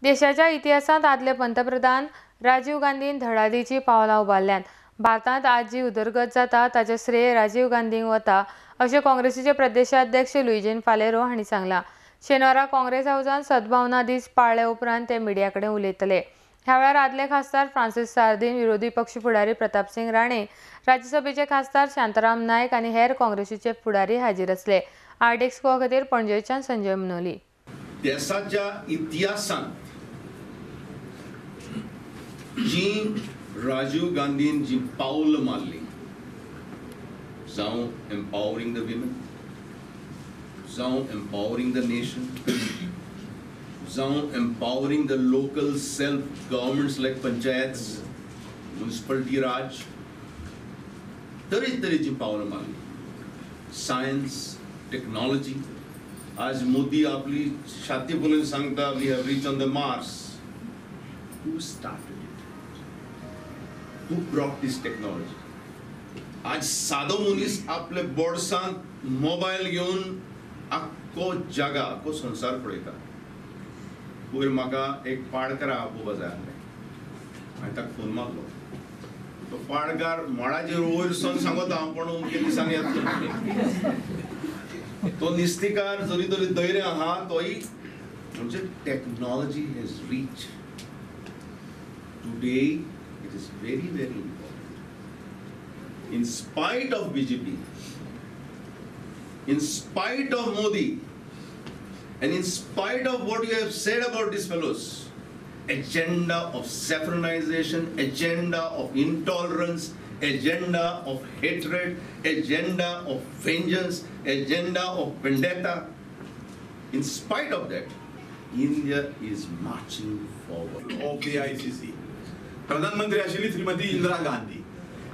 देशाच्या इतिहासात आदले पंतप्रधान राजीव गांधीन धडाडीची पावलां उबारल्यात। भारतात आज जी उदरगत जाता ताचे श्रेय राजीव गांधींक वता अशें काँग्रेसीचे प्रदेशाध्यक्ष लुईजन फालेरो हांणी सांगलां। शेनवारा काँग्रेस हाऊसांत सद्भावना दीस पाळले उपरांत ते मिडिया कडेन उलयतले। ह्या वेळार आदले खासदार फ्रांसीस सार्दिन, विरोधी पक्ष फुडारी प्रतापसिंग राणे, राज्यसभेचे खासदार शांताराम नायक आनी हेर काँग्रेसीचे फुडारी हाजीर आसले। आर्डेक्सको खातीर पणजेच्यान संजय मनोली। देशाच्या इतिहासांत जी राजीव गांधीन जी पावल मारली, जावं एम्पावरिंग द विमेन, जावं एम्पावरिंग द नेशन, जावं empowering the local self governments like panchayats, municipality raj, तरेतरेची पावलां मारली। सायन्स, टेक्नॉलॉजी, आज मोदी आपली छाती फुलोवन सांगता we have reach on the Mars. Who started it? Who brought this technology? आज सादो मनीस आपले बोर्डसांत मोबायल घेवन आख्खो जगा, आख्खो संसार पळयता। पयर म्हाका एक पाडकारा आपोवपा जाय आसलें, हांवें ताका फोन मारलो। तो पाडकार मळाचेर वयर सावन सांगता हांव पण अमके दिसांनी येतलो। तो निस्तिकार जरी तरी धैर्य आहा तोय म्हणजे technology has reach today. It is very very important. In spite of BJP, in spite of Modi, and in spite of what you have said about these fellows, agenda of saffronization, agenda of intolerance, agenda of hatred, agenda of vengeance, agenda of vendetta, in spite of that, India is marching forward. Of the ICC प्रधानमंत्री आशिल्ली श्रीमती इंदिरा गांधी,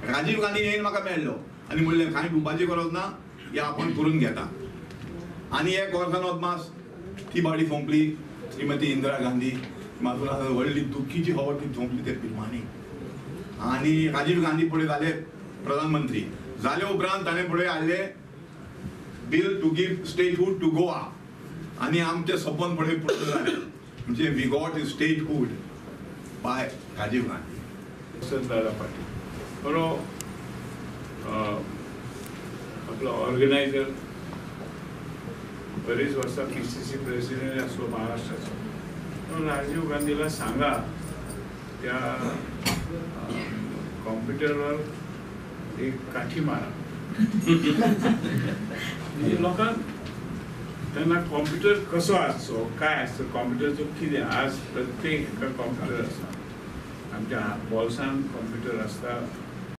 राजीव गांधी येवन म्हाका मेळ्ळो आनी म्हणलें कांय भिवपाची गरज ना, हे आपण करून घेता। आनी एक वर्सान अदमास ती बाडी सोंपली। श्रीमती इंदिरा गांधी म्हाजून व्हडली दुख्खीची खबर ती सोंपली ते फिल्मांनी। आनी राजीव गांधी फुडें जाले प्रधानमंत्री। जाले उपरांत ताणें फुडें हाडले bill to give statehood to Goa, आनी आमचें सपन फुडें पूर्ण जालें, म्हणजे we got statehood by Rajiv Gandhi. Dada Patil बरो आपला ऑर्गनायझर, बरीच वर्षा PCC प्रेसिडेंट असो महाराष्ट्राचा। राजीव गांधीला सांगा त्या कॉम्प्युटरवर एक काठी मारा। लोकांना त्यांना कॉम्प्युटर कसो असतो, काय असतं कॉम्प्युटरचं कितें, आज प्रत्येक कॉम्प्युटर आसा, आमच्या बॉल्सान कॉम्प्युटर असता।